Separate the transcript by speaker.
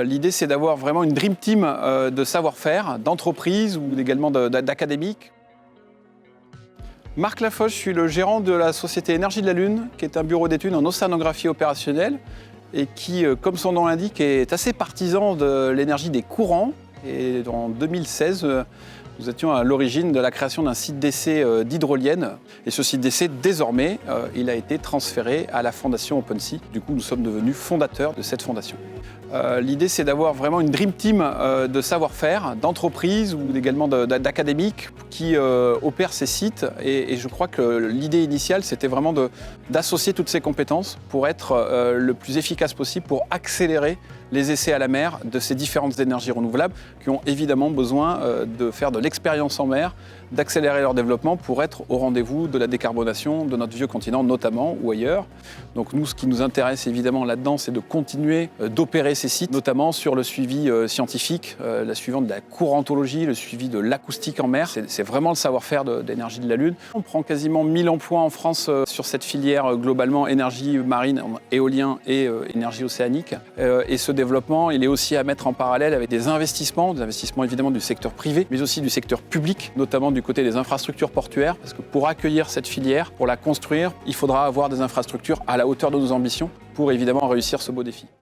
Speaker 1: L'idée, c'est d'avoir vraiment une dream team de savoir-faire, d'entreprises ou également d'académiques. Marc Lafoche, je suis le gérant de la société Énergie de la Lune, qui est un bureau d'études en océanographie opérationnelle et qui, comme son nom l'indique, est assez partisan de l'énergie des courants. Et en 2016, nous étions à l'origine de la création d'un site d'essai d'hydroliennes. Et ce site d'essai, désormais, il a été transféré à la fondation OpenSea. Du coup, nous sommes devenus fondateurs de cette fondation. L'idée, c'est d'avoir vraiment une dream team de savoir-faire, d'entreprises ou également d'académiques qui opèrent ces sites. Et je crois que l'idée initiale, c'était vraiment d'associer toutes ces compétences pour être le plus efficace possible, pour accélérer les essais à la mer de ces différentes énergies renouvelables qui ont évidemment besoin de faire de l'expérience en mer, d'accélérer leur développement pour être au rendez-vous de la décarbonation de notre vieux continent notamment ou ailleurs. Donc nous, ce qui nous intéresse évidemment là-dedans, c'est de continuer d'opérer ces sites, notamment sur le suivi scientifique, la suivante de la courantologie, le suivi de l'acoustique en mer. C'est vraiment le savoir-faire d'Énergie de la Lune. On prend quasiment 1000 emplois en France sur cette filière globalement énergie marine, éolien et énergie océanique. Et ce développement, il est aussi à mettre en parallèle avec des investissements évidemment du secteur privé, mais aussi du secteur public, notamment du côté des infrastructures portuaires, parce que pour accueillir cette filière, pour la construire, il faudra avoir des infrastructures à la hauteur de nos ambitions pour évidemment réussir ce beau défi.